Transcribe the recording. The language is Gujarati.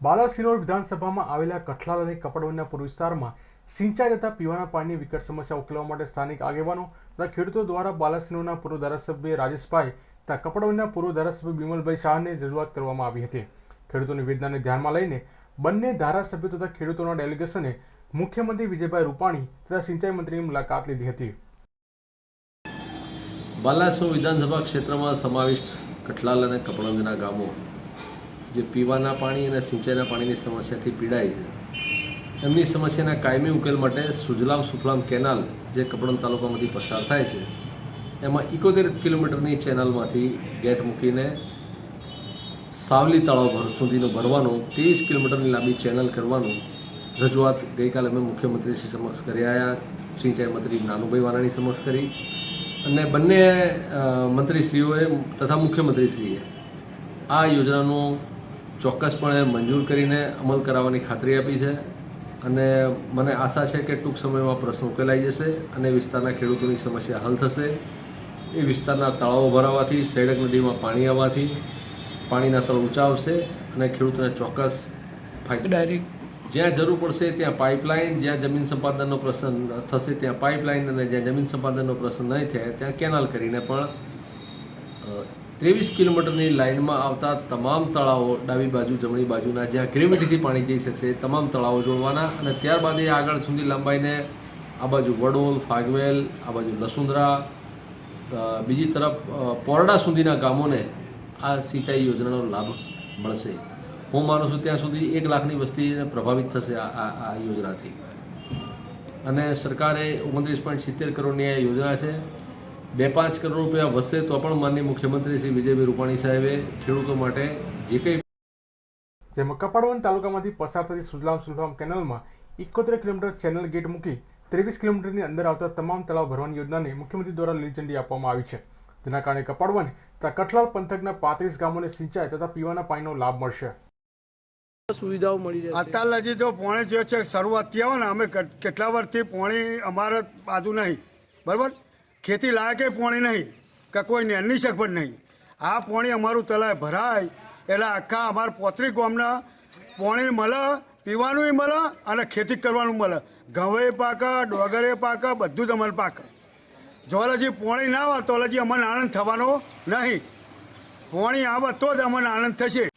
બાલાસિનોર વિધાનસભામાં આવેલા કઠલાલ અને કપડવંજના પૂર્વ વિસ્તારમાં સિંચાઈ તથા પીવાના પાણીની વિકટ સમસ્યા ઉકેલવા માટે સ્થાનિક આગેવાનો તથા ખેડૂતો દ્વારા બાલાસિનોરના પૂર્વ ધારાસભ્ય રાજેશભાઈ તથા કપડવંજના પૂર્વ ધારાસભ્ય બિમલભાઈ શાહને રજૂઆત કરવામાં આવી હતી। ખેડૂતોની વેદનાને ધ્યાનમાં લઈને બંને ધારાસભ્યો તથા ખેડૂતોના ડેલિગેશને મુખ્યમંત્રી વિજયભાઈ રૂપાણી તથા સિંચાઈ મંત્રીની મુલાકાત લીધી હતી। બાલાસિનોર વિધાનસભા ક્ષેત્રમાં સમાવિષ્ટ કઠલાલ અને કપડવંજના ગામો જે પીવાના પાણી અને સિંચાઈના પાણીની સમસ્યાથી પીડાય છે, એમની સમસ્યાના કાયમી ઉકેલ માટે સુજલામ સુફલામ કેનાલ જે કપડવંજ તાલુકામાંથી પસાર થાય છે, એમાં 71 કિલોમીટરની ચેનલમાંથી ગેટ મૂકીને સાવલી તળાવ સુધીનો ભરવાનો 23 કિલોમીટરની લાંબી ચેનલ કરવાનું રજૂઆત ગઈકાલે અમે મુખ્યમંત્રીશ્રી સમક્ષ કરી આવ્યા, સિંચાઈ મંત્રી નાનુભાઈ વાનાણી સમક્ષ કરી અને બંને મંત્રીશ્રીઓએ તથા મુખ્યમંત્રીશ્રીએ આ યોજનાનું ચોક્કસપણે મંજૂર કરીને અમલ કરાવવાની ખાતરી આપી છે અને મને આશા છે કે ટૂંક સમયમાં પ્રશ્ન ઉકેલાઈ જશે અને વિસ્તારના ખેડૂતોની સમસ્યા હલ થશે। એ વિસ્તારના તળાવો ભરાવાથી, સૈડક નદીમાં પાણી આવવાથી પાણીના તળ ઊંચા આવશે અને ખેડૂતોને ચોક્કસ ફાયદો ડાયરેક્ટ જ્યાં જરૂર પડશે ત્યાં પાઇપલાઇન, જ્યાં જમીન સંપાદનનો પ્રશ્ન થશે ત્યાં પાઇપલાઇન અને જ્યાં જમીન સંપાદનનો પ્રશ્ન નહીં થાય ત્યાં કેનાલ કરીને પણ 23 કિલોમીટરની લાઇનમાં આવતા તમામ તળાવો ડાબી બાજુ જમણી બાજુના જ્યાં ગ્રેવિટીથી પાણી જઈ શકશે તમામ તળાવો જોડવાના અને ત્યારબાદ એ આગળ સુધી લંબાઈને આ બાજુ વડોલ, ફાગવેલ, આ બાજુ લસુંદરા, બીજી તરફ પોરડા સુધીના ગામોને આ સિંચાઈ યોજનાનો લાભ મળશે। હું માનું છું ત્યાં સુધી 1 લાખની વસ્તી પ્રભાવિત થશે આ યોજનાથી અને સરકારે 29.70 કરોડની આ યોજના છે। 2-5 કરોડ રૂપિયા વધશે તો પણ માનનીય મુખ્યમંત્રી શ્રી વિજયભાઈ રૂપાણી સાહેબે ખેડૂતો માટે જે કંઈ જેમાં કપડવંજ તાલુકામાંથી પસાર થતી સુજલામ સુફલામ કેનાલમાં 71 કિલોમીટર ચેનલ ગેટ મૂકી 23 કિલોમીટરની અંદર આવતા તમામ તળાવ ભરવાની યોજનાને મુખ્યમંત્રી દ્વારા લીલી ઝંડી આપવામાં આવી છે, જેના કારણે કપડવંજ તથા કઠલાલ પંથકના 35 ગામોને સિંચાઈ તથા પીવાના પાણીનો લાભ મળશે। સુવિધાઓ મળી રહે અત્યાર લગી તો પાણી જે છે શરૂઆતથી આવે ને અમે કેટલા વર્ષથી પાણી અમારા બાજુ નહીં, બરાબર, ખેતી લાયકે પાણી નહીં કે કોઈ નેરની સગવડ નહીં। આ પાણી અમારું તળાવ ભરાય એટલે આખા અમારા 35 ગામના પાણી મળે, પીવાનું મળે અને ખેતી કરવાનું મળે। ઘઉં પાકે, ડોગરે પાકે, બધું જ અમારે પાકે। જો હજી પાણી ના આવે તો હજી અમને આનંદ થવાનો નહીં, પાણી આવે તો જ અમને આનંદ થશે।